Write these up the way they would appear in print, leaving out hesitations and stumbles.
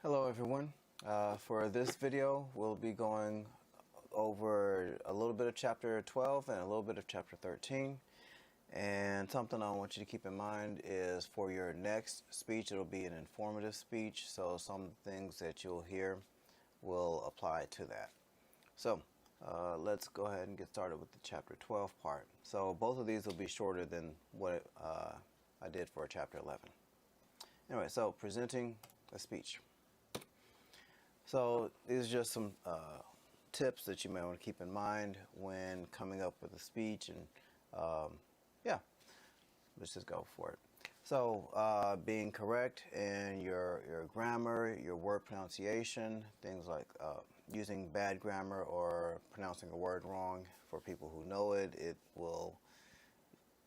Hello everyone. For this video we'll be going over a little bit of chapter 12 and a little bit of chapter 13, and something I want you to keep in mind is for your next speech it'll be an informative speech, so some things that you'll hear will apply to that. So let's go ahead and get started with the chapter 12 part. So both of these will be shorter than what I did for chapter 11. Anyway, so presenting a speech. So these are just some tips that you may want to keep in mind when coming up with a speech, and yeah, let's just go for it. So being correct in your grammar, your word pronunciation, things like using bad grammar or pronouncing a word wrong. For people who know it, it will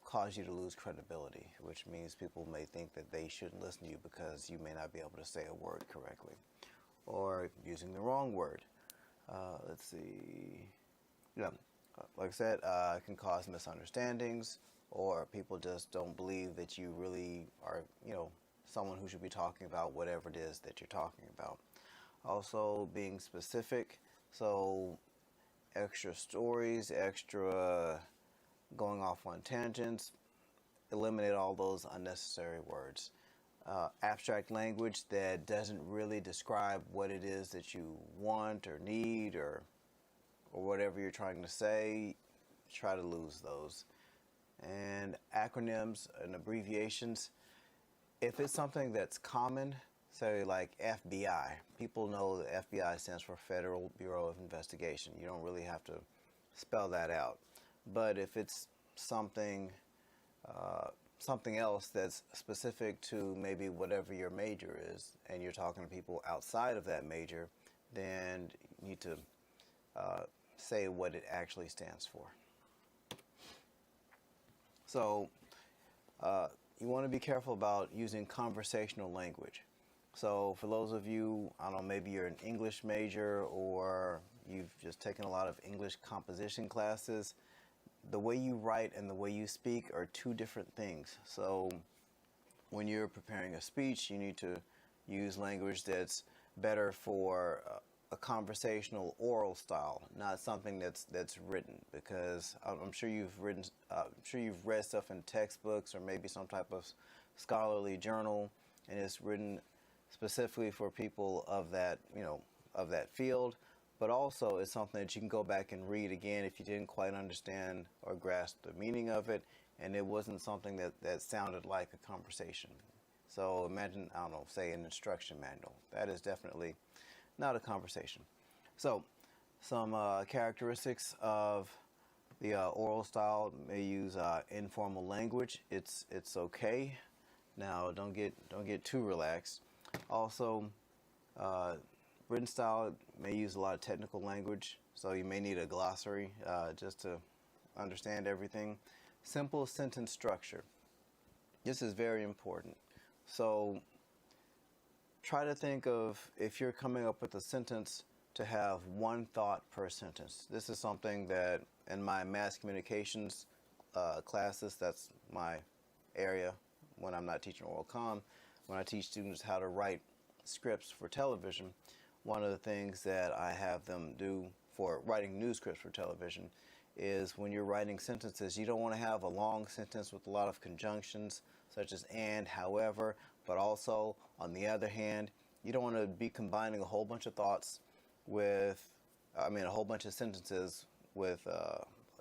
cause you to lose credibility, which means people may think that they shouldn't listen to you because you may not be able to say a word correctly. Or using the wrong word. Let's see. Yeah, like I said, it can cause misunderstandings, or people just don't believe that you really are, someone who should be talking about whatever it is that you're talking about. Also, being specific. So, extra stories, extra going off on tangents. Eliminate all those unnecessary words. Abstract language that doesn't really describe what it is that you want or need or whatever you're trying to say, try to lose those. And acronyms and abbreviations, if it's something that's common, say like FBI, people know that FBI stands for Federal Bureau of Investigation. You don't really have to spell that out. But if it's something else that's specific to maybe whatever your major is, and you're talking to people outside of that major, then you need to say what it actually stands for. So you want to be careful about using conversational language. So for those of you, I don't know, maybe you're an English major or you've just taken a lot of English composition classes, the way you write and the way you speak are two different things. So when you're preparing a speech, you need to use language that's better for a conversational oral style, not something that's written, because I'm sure you've read stuff in textbooks or maybe some type of scholarly journal, and it's written specifically for people of that, of that field. But also it's something that you can go back and read again if you didn't quite understand or grasp the meaning of it, and it wasn't something that sounded like a conversation. So imagine, I don't know, say an instruction manual. That is definitely not a conversation. So some characteristics of the oral style: may use informal language. It's okay. Now don't get too relaxed. Also, written style may use a lot of technical language, so you may need a glossary just to understand everything. Simple sentence structure. This is very important. So try to think of, if you're coming up with a sentence, to have one thought per sentence. This is something that in my mass communications classes, that's my area when I'm not teaching oral comm, when I teach students how to write scripts for television. One of the things that I have them do for writing news scripts for television is, when you're writing sentences, you don't want to have a long sentence with a lot of conjunctions such as and, however, but also, on the other hand, you don't want to be combining a whole bunch of thoughts with, a whole bunch of sentences with,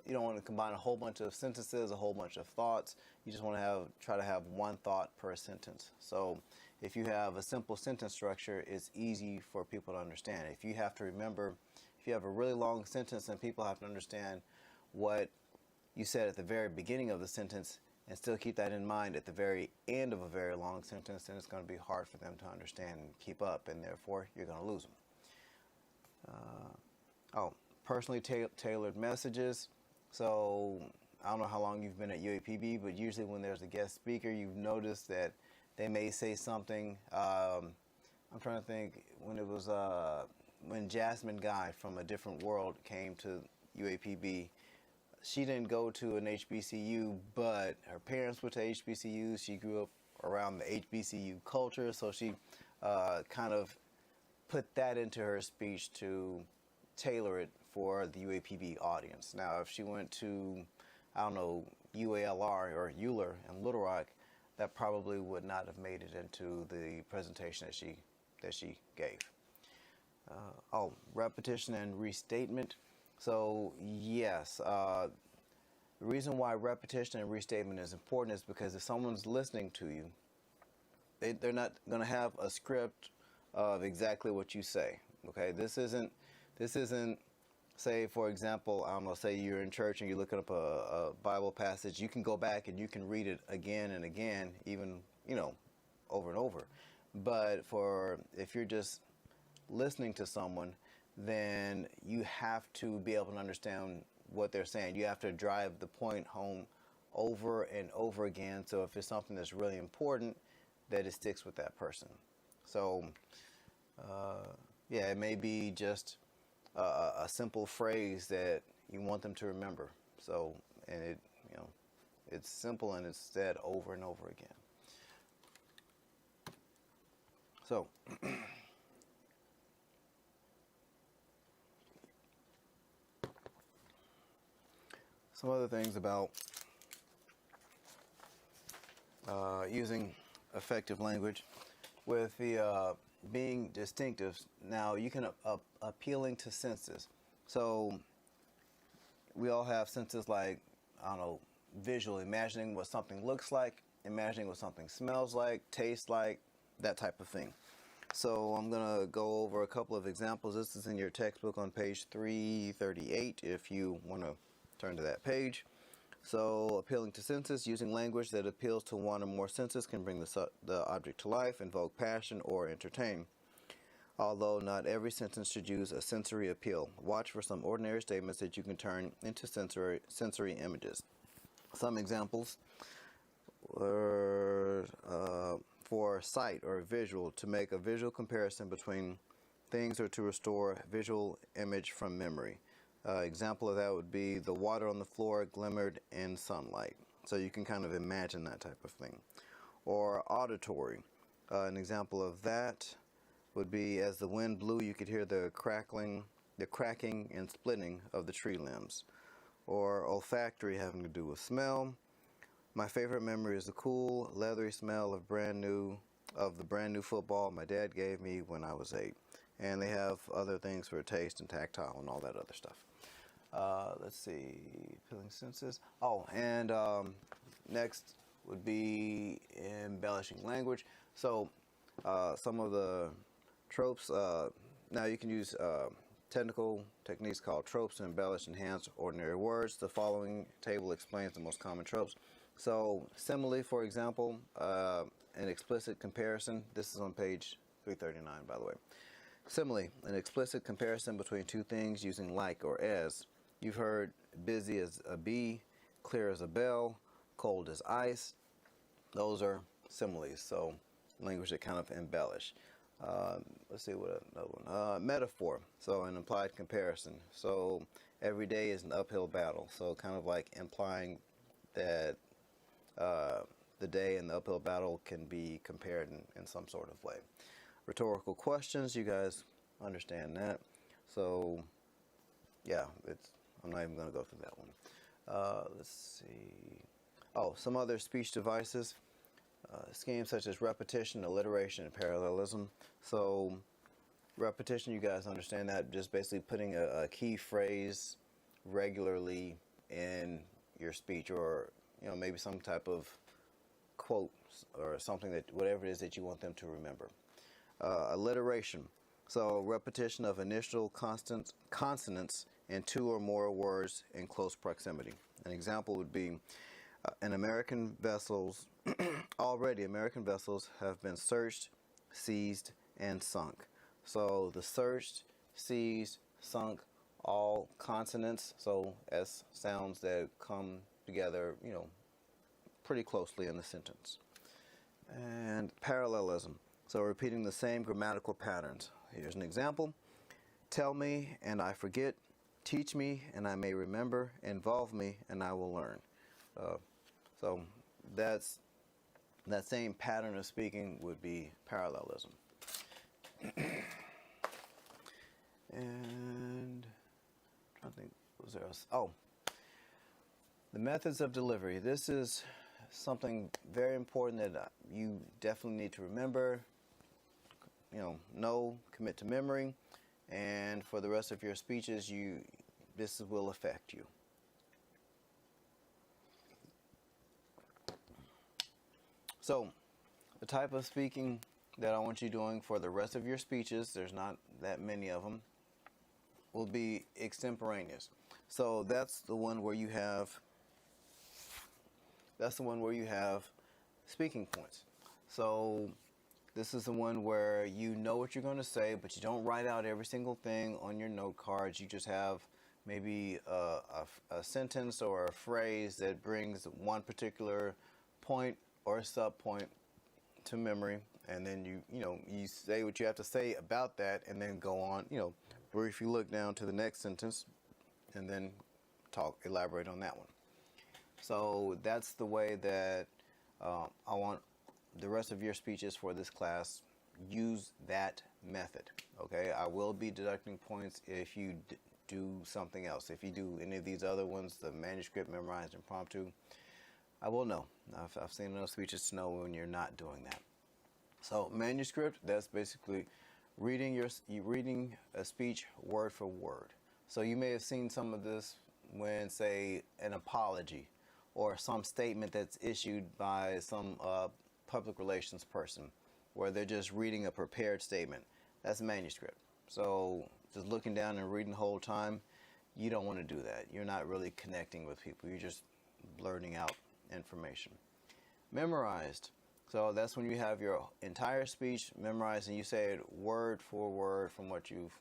you don't want to combine a whole bunch of sentences, a whole bunch of thoughts. You just want to try to have one thought per sentence. So if you have a simple sentence structure, it's easy for people to understand. If you have a really long sentence and people have to understand what you said at the very beginning of the sentence and still keep that in mind at the very end of a very long sentence, then it's going to be hard for them to understand and keep up, and therefore you're going to lose them. Personally tailored messages. So I don't know how long you've been at UAPB, but usually when there's a guest speaker, you've noticed that they may say something. I'm trying to think, when it was when Jasmine Guy from A Different World came to UAPB, she didn't go to an HBCU, but her parents went to HBCUs. She grew up around the HBCU culture, so she kind of put that into her speech to tailor it for the UAPB audience. Now, if she went to, I don't know, UALR or Euler in Little Rock, that probably would not have made it into the presentation that she gave. Repetition and restatement. So yes, the reason why repetition and restatement is important is because if someone's listening to you, they're not going to have a script of exactly what you say. Okay, this isn't. Say, for example, I don't know. Say you're in church and you're looking up a Bible passage. You can go back and you can read it again and again, even over and over. But if you're just listening to someone, then you have to be able to understand what they're saying. You have to drive the point home over and over again. So if it's something that's really important, that it sticks with that person. So it may be just a simple phrase that you want them to remember. So, and it's simple and it's said over and over again. So, some other things about using effective language with the being distinctive. Now you can appealing to senses. So we all have senses like, I don't know, visual, imagining what something looks like, imagining what something smells like, tastes like, that type of thing. So I'm going to go over a couple of examples. This is in your textbook on page 338 if you want to turn to that page. So appealing to senses, using language that appeals to one or more senses can bring the object to life, invoke passion, or entertain. Although not every sentence should use a sensory appeal. Watch for some ordinary statements that you can turn into sensory images. Some examples are for sight or visual, to make a visual comparison between things or to restore visual image from memory. Example of that would be the water on the floor glimmered in sunlight. So you can kind of imagine that type of thing. Or auditory. An example of that would be as the wind blew, you could hear the cracking and splitting of the tree limbs. Or olfactory, having to do with smell. My favorite memory is the cool, leathery smell of the brand new football my dad gave me when I was 8. And they have other things for taste and tactile and all that other stuff. Let's see, appealing senses. Next would be embellishing language. So some of the tropes, now you can use technical techniques called tropes to embellish, enhance ordinary words. The following table explains the most common tropes. So simile, for example, an explicit comparison. This is on page 339, by the way. Simile, an explicit comparison between two things using like or as. You've heard busy as a bee, clear as a bell, cold as ice. Those are similes, so language that kind of embellish. Let's see what another one. Metaphor, so an implied comparison. So every day is an uphill battle, so kind of like implying that the day and the uphill battle can be compared in some sort of way. Rhetorical questions, you guys understand that. So, yeah, I'm not even going to go through that one. Let's see. Some other speech devices. Schemes such as repetition, alliteration, and parallelism. So, repetition, you guys understand that, just basically putting a key phrase regularly in your speech, or maybe some type of quote or something, that whatever it is that you want them to remember. Alliteration, so repetition of initial consonants in two or more words in close proximity. An example would be already American vessels have been searched, seized, and sunk. So the searched, seized, sunk, all consonants, so S sounds that come together, pretty closely in the sentence. And parallelism, so repeating the same grammatical patterns. Here's an example. Tell me and I forget. Teach me and I may remember. Involve me and I will learn. So that's that same pattern of speaking would be parallelism. think was there. Oh, the methods of delivery. This is something very important that you definitely need to remember. Know, commit to memory, and for the rest of your speeches, this will affect you. So, the type of speaking that I want you doing for the rest of your speeches, there's not that many of them, will be extemporaneous. So that's the one where you have speaking points. So this is the one where you know what you're going to say, but you don't write out every single thing on your note cards. You just have maybe a sentence or a phrase that brings one particular point or sub point to memory, and then you say what you have to say about that, and then go on, briefly look down to the next sentence, and then elaborate on that one. So that's the way that I want the rest of your speeches for this class. Use that method. Okay, I will be deducting points if you do something else. If you do any of these other ones, the manuscript, memorized, impromptu, I will know. I've seen enough speeches to know when you're not doing that. So manuscript, that's basically reading a speech word for word. So you may have seen some of this when, say, an apology or some statement that's issued by some public relations person, where they're just reading a prepared statement. That's manuscript. So just looking down and reading the whole time, you don't want to do that. You're not really connecting with people. You're just blurting out information. Memorized. So that's when you have your entire speech memorized and you say it word for word from what you've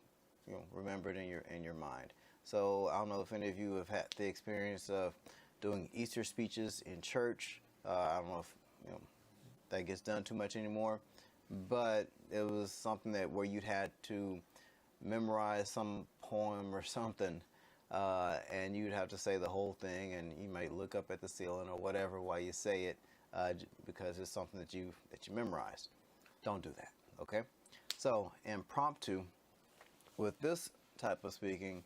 remembered in your mind. So I don't know if any of you have had the experience of doing Easter speeches in church. I don't know if that gets done too much anymore, but it was something where you'd had to memorize some poem or something, and you'd have to say the whole thing, and you might look up at the ceiling or whatever while you say it, because it's something that you memorized. Don't do that. Okay. So impromptu, with this type of speaking,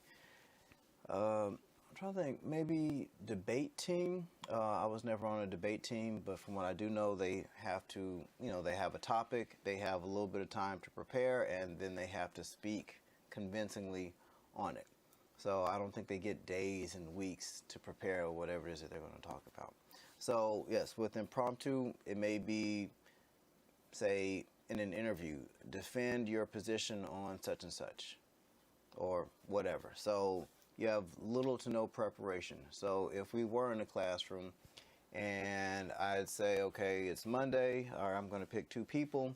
I'm trying to think, maybe debate team. I was never on a debate team, but from what I do know, they have to, they have a topic, they have a little bit of time to prepare, and then they have to speak convincingly on it. So I don't think they get days and weeks to prepare or whatever it is that they're going to talk about. So yes, with impromptu, it may be, say, in an interview, defend your position on such and such, or whatever. So you have little to no preparation. So if we were in a classroom and I'd say, okay, it's Monday, or I'm going to pick two people,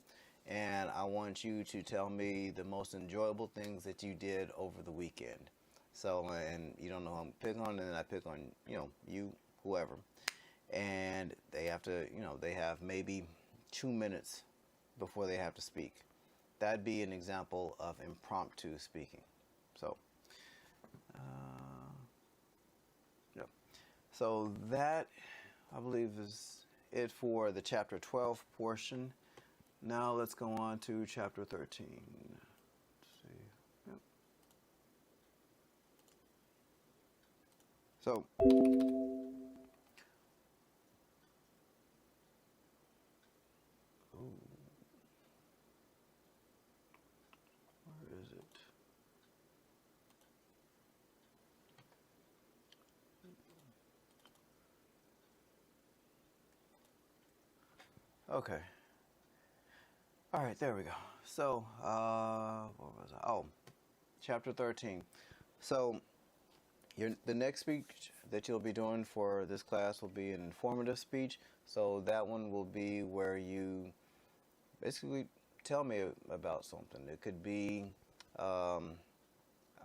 and I want you to tell me the most enjoyable things that you did over the weekend. So, and you don't know who I'm picking on, and then I pick on, you, whoever. And they have to, they have maybe 2 minutes before they have to speak. That'd be an example of impromptu speaking. So, yep. So that, I believe, is it for the chapter 12 portion. Now let's go on to chapter 13. Let's see. Yep. So, where is it? Okay. All right, there we go. So, what was I? Oh, chapter 13. So, the next speech that you'll be doing for this class will be an informative speech. So that one will be where you basically tell me about something. It could be, I don't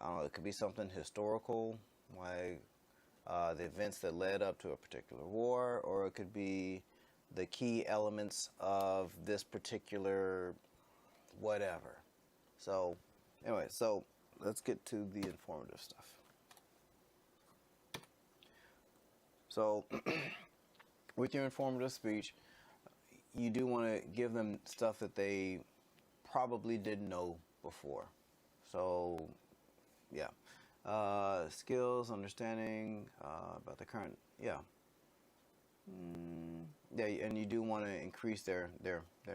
know, it could be something historical, like the events that led up to a particular war, or it could be the key elements of this particular whatever. So anyway, so let's get to the informative stuff. So with your informative speech, you do want to give them stuff that they probably didn't know before. So yeah, Skills, understanding about the current, yeah. Yeah, and you do want to increase their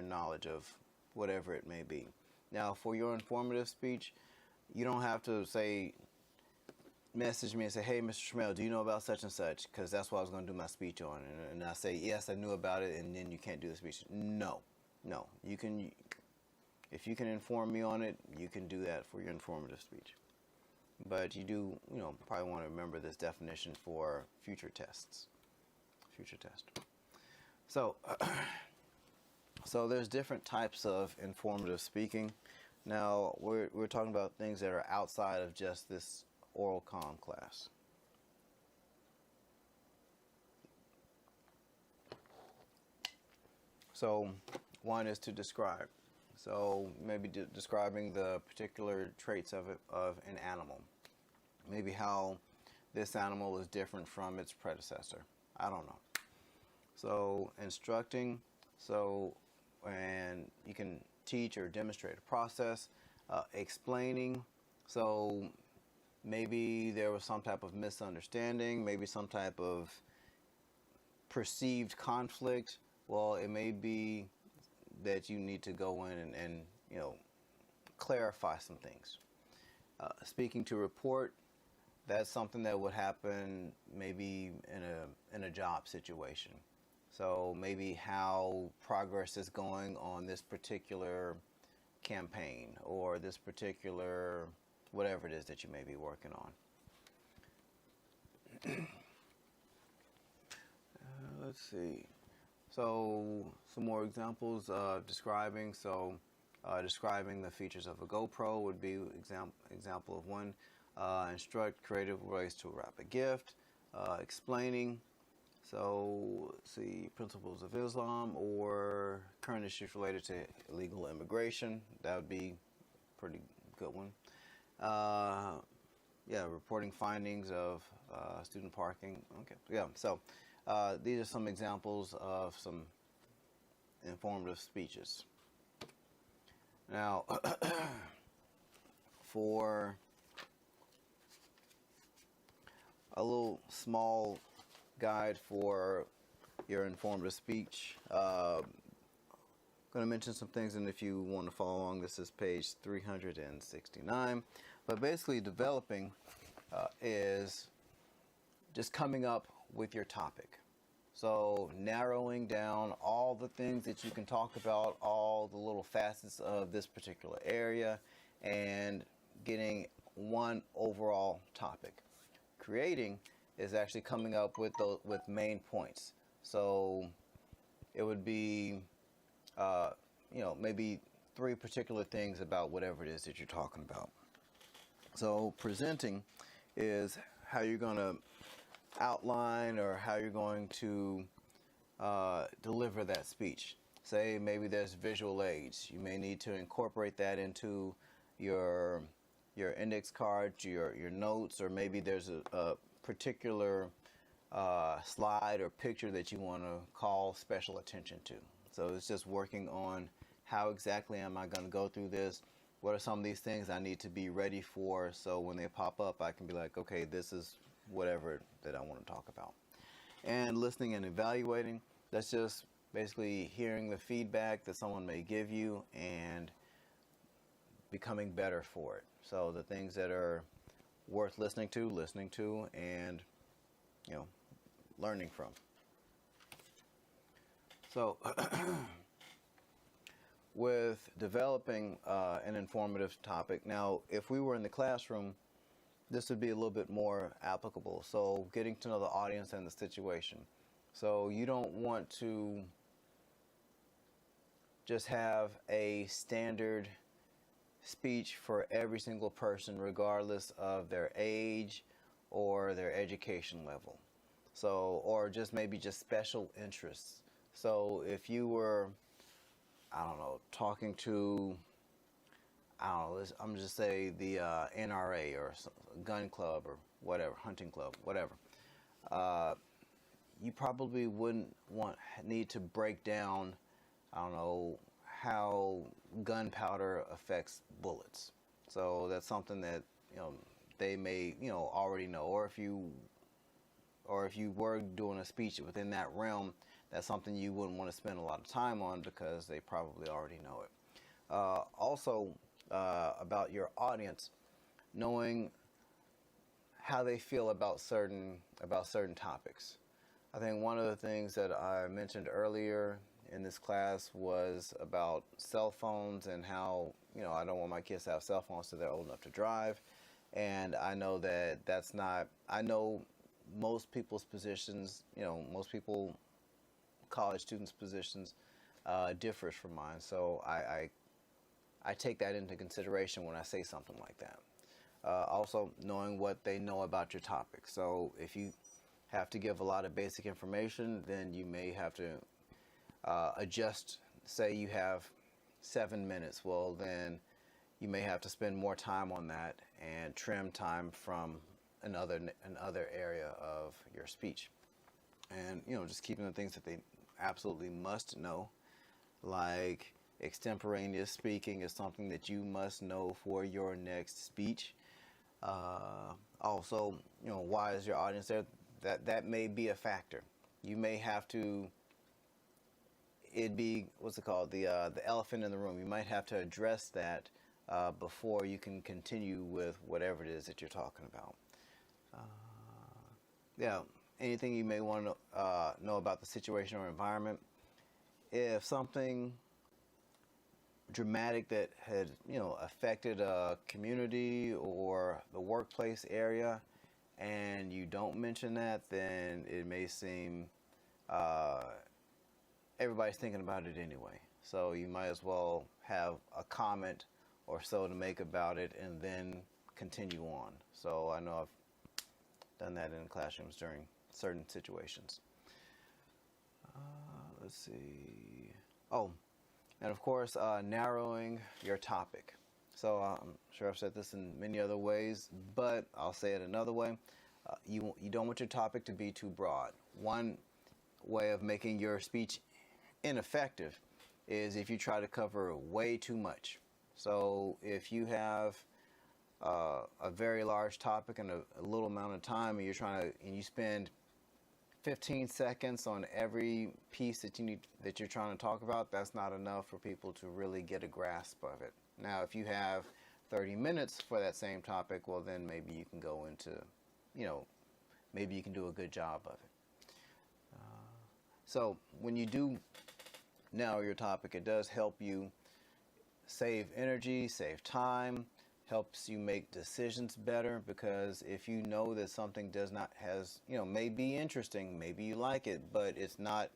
knowledge of whatever it may be. Now, for your informative speech, you don't have to say, message me and say, "Hey, Mr. Schmel, do you know about such and such?" Because that's what I was going to do my speech on, and I say, "Yes, I knew about it," and then you can't do the speech. No, no, you can. If you can inform me on it, you can do that for your informative speech. But you do, probably want to remember this definition for future tests. Future test. So, so there's different types of informative speaking. Now we're talking about things that are outside of just this oral comm class. So one is to describe. So maybe describing the particular traits of an animal. Maybe how this animal is different from its predecessor. I don't know. So instructing. So, and you can teach or demonstrate a process. Explaining. So maybe there was some type of misunderstanding, maybe some type of perceived conflict. Well, it may be that you need to go in and clarify some things. Speaking to report, that's something that would happen maybe in a job situation. So maybe how progress is going on this particular campaign or this particular whatever it is that you may be working on. Let's see. So some more examples of describing. So describing the features of a GoPro would be example of one. Instruct creative ways to wrap a gift. Explaining. So let's see, principles of Islam or current issues related to illegal immigration. That would be a pretty good one. Yeah, reporting findings of student parking. Okay, yeah. So these are some examples of some informative speeches. Now, for a little small guide for your informative speech, I'm going to mention some things, and if you want to follow along, this is page 369. But basically, developing is just coming up with your topic. So narrowing down all the things that you can talk about, all the little facets of this particular area, and getting one overall topic. Creating is actually coming up with main points. So it would be, maybe 3 particular things about whatever it is that you're talking about. So presenting is how you're going to outline or how you're going to deliver that speech. Say maybe there's visual aids. You may need to incorporate that into your index cards, your notes, or maybe there's a particular slide or picture that you want to call special attention to. So it's just working on how exactly am I going to go through this? What are some of these things I need to be ready for, so when they pop up, I can be like, okay, this is whatever that I want to talk about. And listening and evaluating, that's just basically hearing the feedback that someone may give you and becoming better for it. So the things that are worth listening to, and learning from. So with developing an informative topic, now if we were in the classroom, this would be a little bit more applicable. So getting to know the audience and the situation. So you don't want to just have a standard speech for every single person, regardless of their age or their education level. So, or just maybe just special interests. So if you were, talking to, I'm just say the NRA or gun club or whatever, hunting club, whatever. You probably wouldn't need to break down, how gunpowder affects bullets. So that's something that they may, already know, or if you were doing a speech within that realm, that's something you wouldn't want to spend a lot of time on because they probably already know it. Also, about your audience, knowing how they feel about certain topics. I think one of the things that I mentioned earlier in this class was about cell phones and how, I don't want my kids to have cell phones till they're old enough to drive. And I know that that's not, I know most people's positions, college students' positions differs from mine. So I take that into consideration when I say something like that. Also, knowing what they know about your topic. So if you have to give a lot of basic information, then you may have to adjust. Say you have 7 minutes. Well, then you may have to spend more time on that and trim time from another area of your speech. And, just keeping the things that they absolutely must know, like extemporaneous speaking is something that you must know for your next speech. Also, why is your audience there? That may be a factor. You may have to, it'd be, what's it called, the elephant in the room. You might have to address that before you can continue with whatever it is that you're talking about. Yeah, anything you may want to know about the situation or environment. If something dramatic that had, affected a community or the workplace area, and you don't mention that, then it may seem everybody's thinking about it anyway. So you might as well have a comment or so to make about it and then continue on. So I know I've done that in classrooms during certain situations. Let's see. Oh, and of course, narrowing your topic. So I'm sure I've said this in many other ways, but I'll say it another way. You don't want your topic to be too broad. One way of making your speech ineffective is if you try to cover way too much. So if you have a very large topic and a little amount of time, and you spend 15 seconds on every piece that you're trying to talk about, that's not enough for people to really get a grasp of it. Now, if you have 30 minutes for that same topic, well, then maybe you can go into, maybe you can do a good job of it. So when you do narrow your topic, it does help you save energy, save time, helps you make decisions better, because if you know that something may be interesting, maybe you like it, but it's not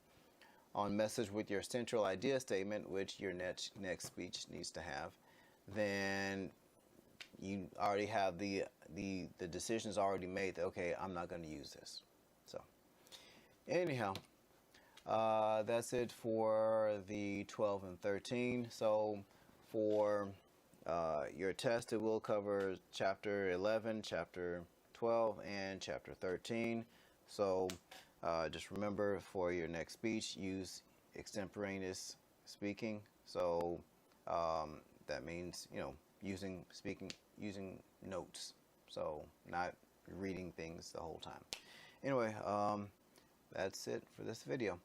on message with your central idea statement, which your next speech needs to have, then you already have the decisions already made that, okay, I'm not going to use this. So anyhow, that's it for the 12 and 13. So for your test, it will cover chapter 11, chapter 12, and chapter 13. So just remember, for your next speech, use extemporaneous speaking. So that means, using notes. So not reading things the whole time. Anyway, that's it for this video.